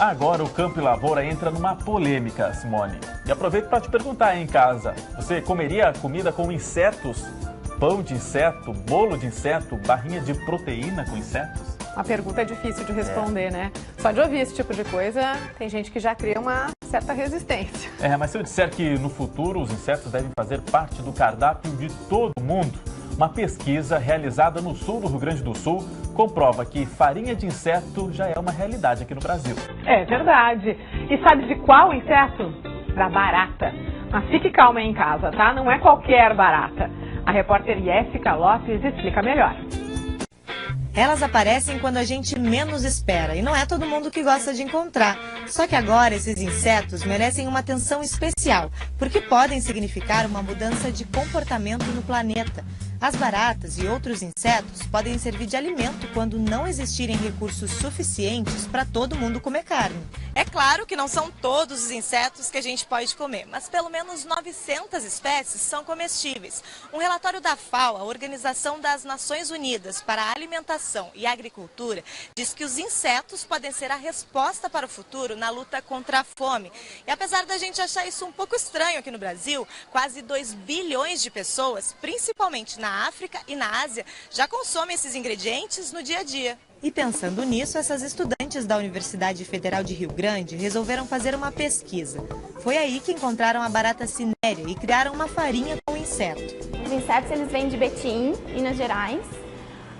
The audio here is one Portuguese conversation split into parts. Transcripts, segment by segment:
Agora o Campo e Lavoura entra numa polêmica, Simone. E aproveito para te perguntar aí em casa, você comeria comida com insetos? Pão de inseto, bolo de inseto, barrinha de proteína com insetos? Uma pergunta difícil de responder, né? Só de ouvir esse tipo de coisa, tem gente que já cria uma certa resistência. Mas se eu disser que no futuro os insetos devem fazer parte do cardápio de todo mundo, uma pesquisa realizada no sul do Rio Grande do Sul comprova que farinha de inseto já é uma realidade aqui no Brasil. É verdade. E sabe de qual inseto? Da barata. Mas fique calma aí em casa, tá? Não é qualquer barata. A repórter Jéssica Lopes explica melhor. Elas aparecem quando a gente menos espera e não é todo mundo que gosta de encontrar. Só que agora esses insetos merecem uma atenção especial, porque podem significar uma mudança de comportamento no planeta. As baratas e outros insetos podem servir de alimento quando não existirem recursos suficientes para todo mundo comer carne. É claro que não são todos os insetos que a gente pode comer, mas pelo menos 900 espécies são comestíveis. Um relatório da FAO, a Organização das Nações Unidas para a Alimentação e Agricultura, diz que os insetos podem ser a resposta para o futuro na luta contra a fome. E apesar da gente achar isso um pouco estranho aqui no Brasil, quase 2 bilhões de pessoas, principalmente na África e na Ásia, já consomem esses ingredientes no dia a dia. E pensando nisso, essas estudantes da Universidade Federal de Rio Grande resolveram fazer uma pesquisa. Foi aí que encontraram a barata cinérea e criaram uma farinha com inseto. Os insetos eles vêm de Betim, Minas Gerais.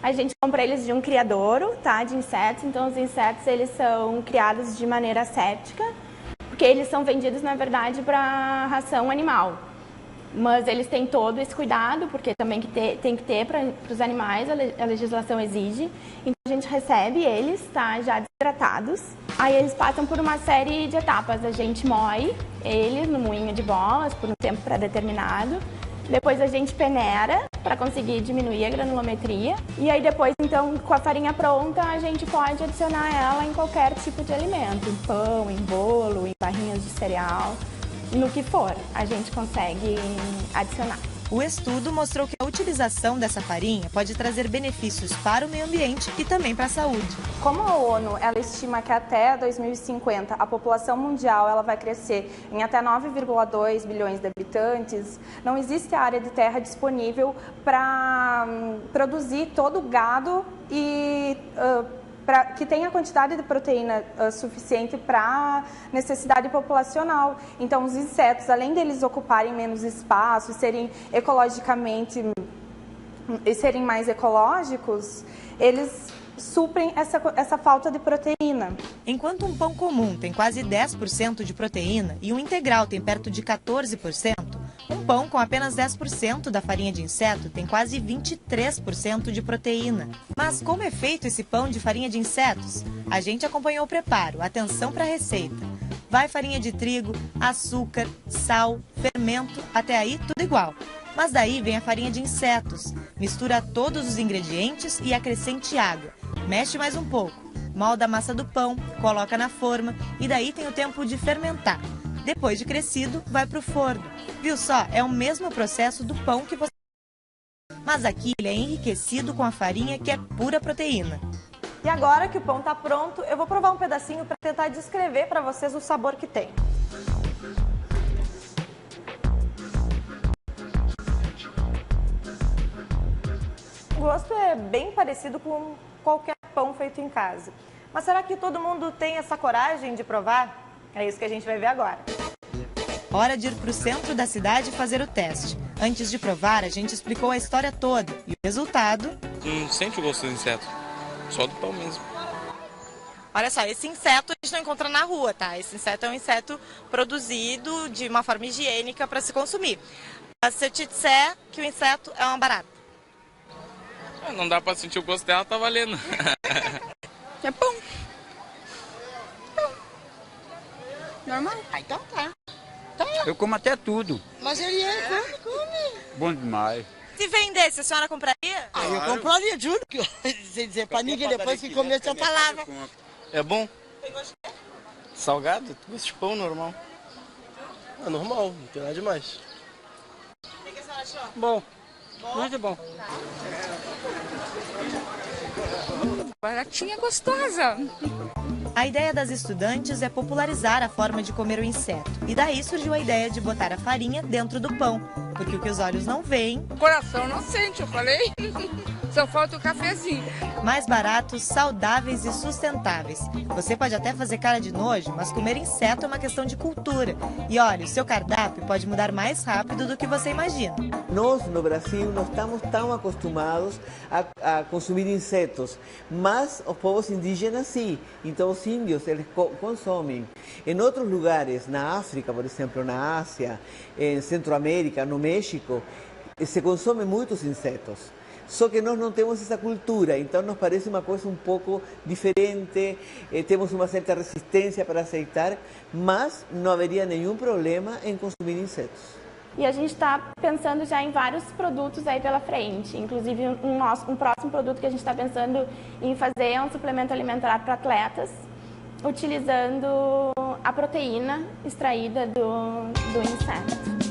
A gente compra eles de um criadouro, tá, de insetos. Então os insetos eles são criados de maneira aséptica, porque eles são vendidos na verdade para ração animal. Mas eles têm todo esse cuidado, porque também tem que ter para os animais, a legislação exige. Então a gente recebe eles, tá, já desidratados. Aí eles passam por uma série de etapas. A gente moe eles no moinho de bolas por um tempo pré-determinado. Depois a gente peneira para conseguir diminuir a granulometria. E aí depois, então, com a farinha pronta, a gente pode adicionar ela em qualquer tipo de alimento. Em pão, em bolo, em barrinhas de cereal. No que for, a gente consegue adicionar. O estudo mostrou que a utilização dessa farinha pode trazer benefícios para o meio ambiente e também para a saúde. Como a ONU ela estima que até 2050 a população mundial ela vai crescer em até 9,2 bilhões de habitantes, não existe área de terra disponível para produzir todo o gado e que tenha a quantidade de proteína suficiente para a necessidade populacional. Então, os insetos, além deles ocuparem menos espaço, serem ecologicamente e serem mais ecológicos, eles suprem essa falta de proteína. Enquanto um pão comum tem quase 10% de proteína e um integral tem perto de 14%, um pão com apenas 10% da farinha de inseto tem quase 23% de proteína. Mas como é feito esse pão de farinha de insetos? A gente acompanhou o preparo. Atenção para a receita. Vai farinha de trigo, açúcar, sal, fermento, até aí tudo igual. Mas daí vem a farinha de insetos. Mistura todos os ingredientes e acrescente água. Mexe mais um pouco. Molda a massa do pão, coloca na forma e daí tem o tempo de fermentar. Depois de crescido, vai para o forno. Viu só? É o mesmo processo do pão que você... Mas aqui ele é enriquecido com a farinha que é pura proteína. E agora que o pão está pronto, eu vou provar um pedacinho para tentar descrever para vocês o sabor que tem. O gosto é bem parecido com qualquer pão feito em casa. Mas será que todo mundo tem essa coragem de provar? É isso que a gente vai ver agora. Hora de ir para o centro da cidade fazer o teste. Antes de provar, a gente explicou a história toda. E o resultado... Não sente o gosto do inseto, só do pão mesmo. Olha só, esse inseto a gente não encontra na rua, tá? Esse inseto é um inseto produzido de uma forma higiênica para se consumir. Mas se eu te disser que o inseto é uma barata? Não dá para sentir o gosto dela, tá valendo. É pão. Normal? Ah, então tá. Eu como até tudo. Mas ele come. Bom demais. Se vendesse, a senhora compraria? Ah, eu compraria, juro. Sem dizer pra ninguém depois que comer essa palavra. É bom? Tem gosto de quê? Salgado? Gosto de pão normal. É normal, não tem nada demais. O que a senhora achou? Bom. Muito bom. Baratinha gostosa. A ideia das estudantes é popularizar a forma de comer o inseto. E daí surgiu a ideia de botar a farinha dentro do pão, porque o que os olhos não veem... O coração não sente, eu falei. Só falta o cafezinho. Mais baratos, saudáveis e sustentáveis. Você pode até fazer cara de nojo, mas comer inseto é uma questão de cultura. E olha, o seu cardápio pode mudar mais rápido do que você imagina. Nós, no Brasil, não estamos tão acostumados a consumir insetos, mas os povos indígenas sim. Então os índios, eles consomem. Em outros lugares, na África, por exemplo, na Ásia, em Centroamérica, no México, se consomem muitos insetos. Só que nós não temos essa cultura, então nos parece uma coisa um pouco diferente, temos uma certa resistência para aceitar, mas não haveria nenhum problema em consumir insetos. E a gente está pensando já em vários produtos aí pela frente, inclusive um próximo produto que a gente está pensando em fazer é um suplemento alimentar para atletas, utilizando a proteína extraída do inseto.